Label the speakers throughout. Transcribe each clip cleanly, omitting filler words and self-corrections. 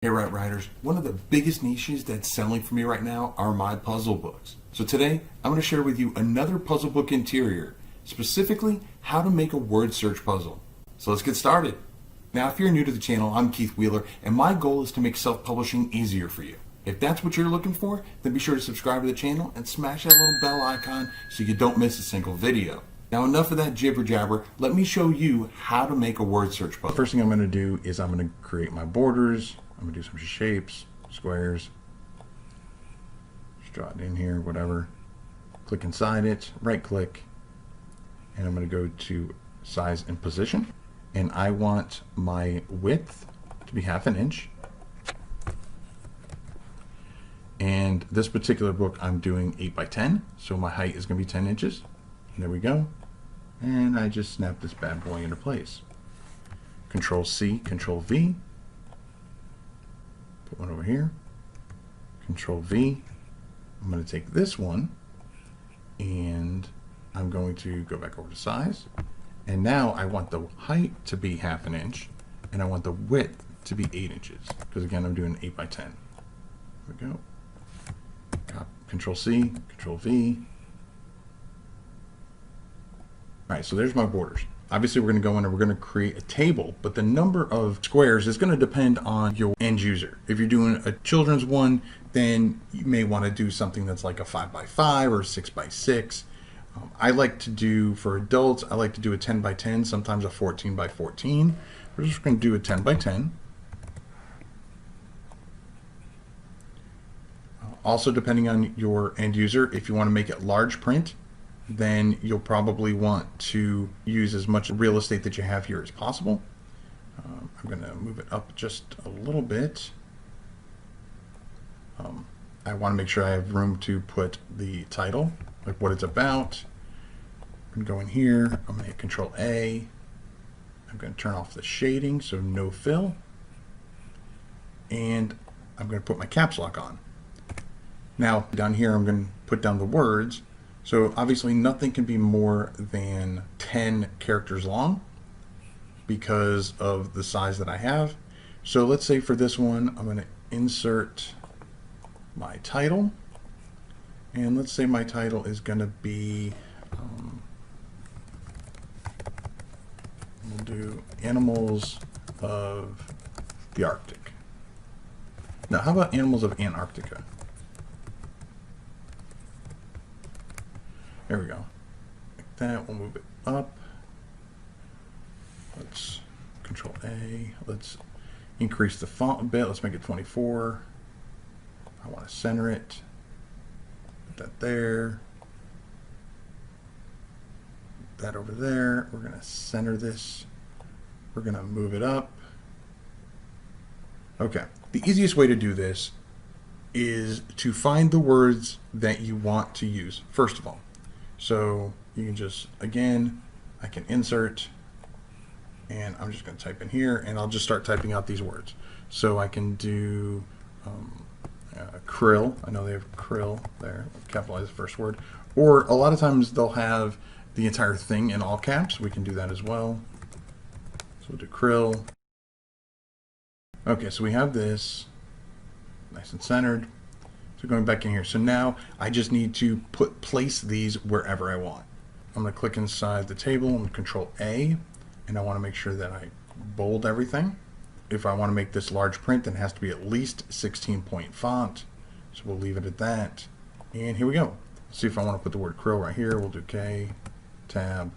Speaker 1: Hey, Right Riders, one of the biggest niches that's selling for me right now are my puzzle books. So today, I'm going to share with you another puzzle book interior, specifically how to make a word search puzzle. So let's get started. Now, if you're new to the channel, I'm Keith Wheeler, and my goal is to make self-publishing easier for you. If that's what you're looking for, then be sure to subscribe to the channel and smash that little bell icon so you don't miss a single video. Now, enough of that jibber jabber. Let me show you how to make a word search puzzle.
Speaker 2: First thing I'm going to do is I'm going to create my borders. I'm going to do some shapes, squares. Just draw it in here, whatever. Click inside it, right click, and I'm going to go to size and position. And I want my width to be 1/2 inch. And this particular book I'm doing 8 by 10, so my height is going to be 10 inches. And there we go. And I just snap this bad boy into place. Control C, Control V. Put one over here. Control V. I'm going to take this one and I'm going to go back over to size. And now I want the height to be 1/2 inch and I want the width to be 8 inches. Because again, I'm doing 8 by 10. There we go. Control C, Control V. All right, so there's my borders. Obviously, we're going to go in and we're going to create a table, but the number of squares is going to depend on your end user. If you're doing a children's one, then you may want to do something that's like a 5 by 5 or 6 by 6. I like to do, for adults, I like to do a 10 by 10, sometimes a 14 by 14. We're just going to do a 10 by 10. Also, depending on your end user, if you want to make it large print, then you'll probably want to use as much real estate that you have here as possible. I'm going to move it up just a little bit. I want to make sure I have room to put the title, like what it's about. I'm going to go in here. I'm going to hit Control A. I'm going to turn off the shading, so no fill. And I'm going to put my caps lock on. Now, down here, I'm going to put down the words. So obviously nothing can be more than 10 characters long because of the size that I have. So let's say for this one, I'm going to insert my title. And let's say my title is going to be, we'll do Animals of the Arctic. Now, how about Animals of Antarctica? There we go. Like that, we'll move it up. Let's Control A. Let's increase the font a bit. Let's make it 24. I want to center it. Put that there. Put that over there. We're going to center this. We're going to move it up. Okay. The easiest way to do this is to find the words that you want to use, first of all. So you can just, again, I can insert, and I'm just going to type in here, and I'll just start typing out these words. So I can do krill. I know they have krill there. Capitalize the first word. Or a lot of times they'll have the entire thing in all caps. We can do that as well. So we'll do krill. Okay, so we have this nice and centered. So going back in here, so now I just need to place these wherever I want. I'm going to click inside the table and Control A, and I want to make sure that I bold everything. If I want to make this large print, then it has to be at least 16-point font. So we'll leave it at that. And here we go. Let's see if I want to put the word krill right here. We'll do K, tab,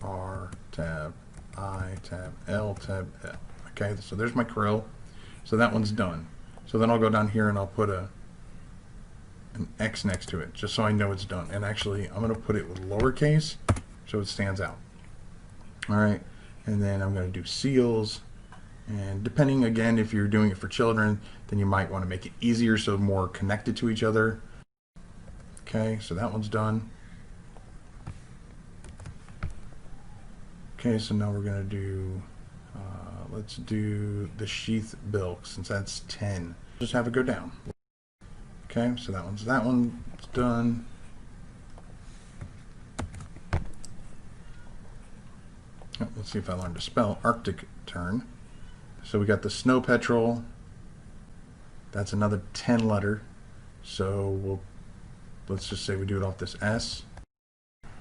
Speaker 2: R, tab, I, tab, L, tab, L. Okay, so there's my krill. So that one's done. So then I'll go down here and I'll put an X next to it, just so I know it's done. And actually, I'm going to put it with lowercase so it stands out. All right, and then I'm going to do seals. And depending, again, if you're doing it for children, then you might want to make it easier so more connected to each other. Okay, so that one's done. Okay, so now we're going to do, let's do the sheath bill, since that's 10. Just have it go down. Okay, so that one's done. Let's see if I learned to spell Arctic tern. So we got the snow petrel, That's another 10 letter. So let's just say we do it off this S. There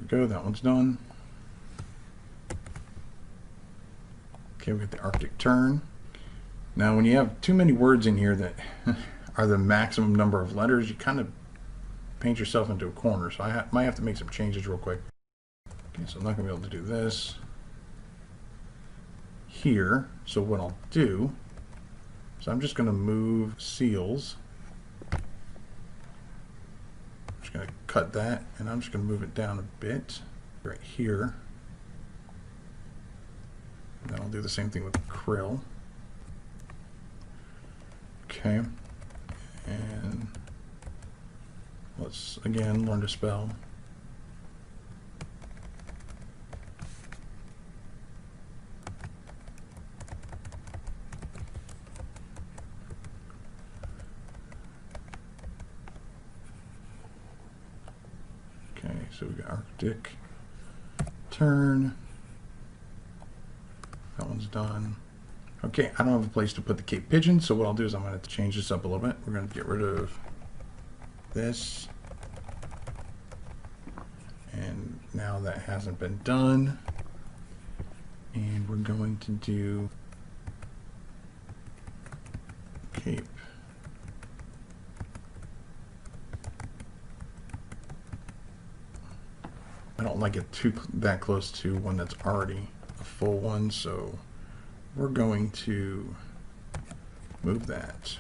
Speaker 2: we go, that one's done. Okay, we got the Arctic tern. Now when you have too many words in here that are the maximum number of letters, you kind of paint yourself into a corner. So I might have to make some changes real quick. Okay, so I'm not going to be able to do this here. So what I'll do is I'm just going to move seals. I'm just going to cut that, and I'm just going to move it down a bit right here. And then I'll do the same thing with krill. Okay, and let's again learn to spell. Okay, so we got Arctic tern. That one's done. Okay, I don't have a place to put the Cape pigeon, so what I'll do is I'm going to change this up a little bit. We're going to get rid of this. And now that hasn't been done. And we're going to do Cape. I don't like it that close to one that's already a full one, so we're going to move that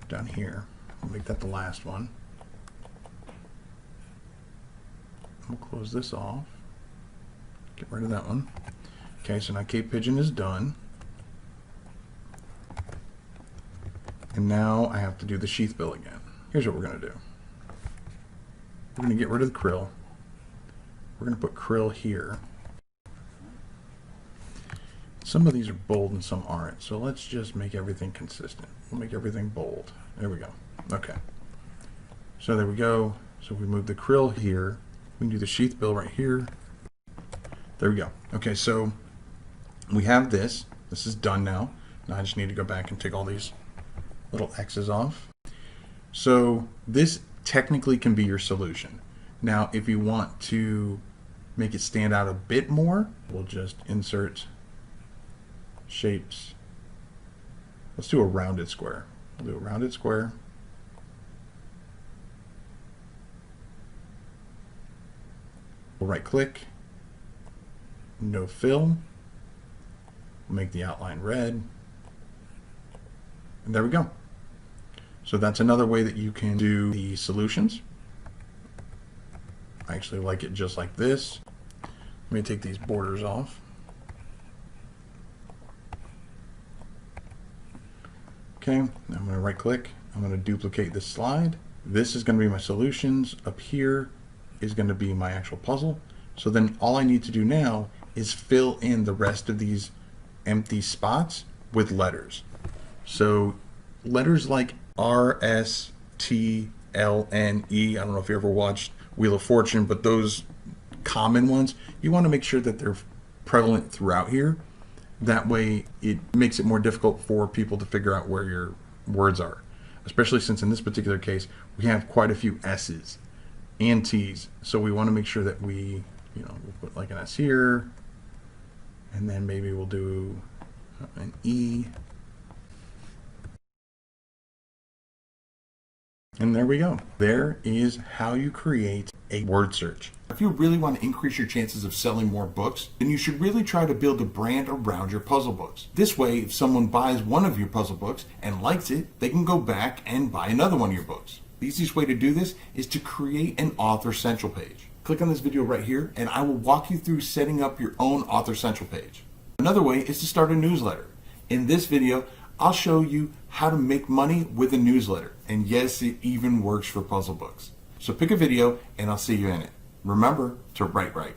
Speaker 2: down here. We'll make that the last one. We'll close this off. Get rid of that one. Okay, so now Cape Pigeon is done. And now I have to do the sheath bill again. Here's what we're going to do. We're going to get rid of the krill. We're going to put krill here. Some of these are bold and some aren't, so let's just make everything consistent. We'll make everything bold. There we go. Okay. So there we go. So we move the krill here. We can do the sheath bill right here. There we go. Okay, so we have this. This is done now. Now I just need to go back and take all these little X's off. So this technically can be your solution. Now, if you want to make it stand out a bit more, we'll just insert shapes. Let's do a rounded square. We'll do a rounded square. We'll right click, no fill, we'll make the outline red, and there we go. So that's another way that you can do the solutions. I actually like it just like this. Let me take these borders off. Okay, now I'm going to right click. I'm going to duplicate this slide. This is going to be my solutions. Up here is going to be my actual puzzle. So then all I need to do now is fill in the rest of these empty spots with letters. So letters like R, S, T, L, N, E. I don't know if you ever watched Wheel of Fortune, but those common ones, you want to make sure that they're prevalent throughout here. That way it makes it more difficult for people to figure out where your words are, especially since in this particular case we have quite a few S's and T's, so we want to make sure that we'll put like an S here, and then maybe we'll do an E, and there we go. There is how you create a word search.
Speaker 1: If you really want to increase your chances of selling more books, then you should really try to build a brand around your puzzle books. This way, if someone buys one of your puzzle books and likes it, they can go back and buy another one of your books. The easiest way to do this is to create an Author Central page. Click on this video right here and I will walk you through setting up your own Author Central page. Another way is to start a newsletter. In this video, I'll show you how to make money with a newsletter. And yes, it even works for puzzle books. So pick a video and I'll see you in it. Remember to write right.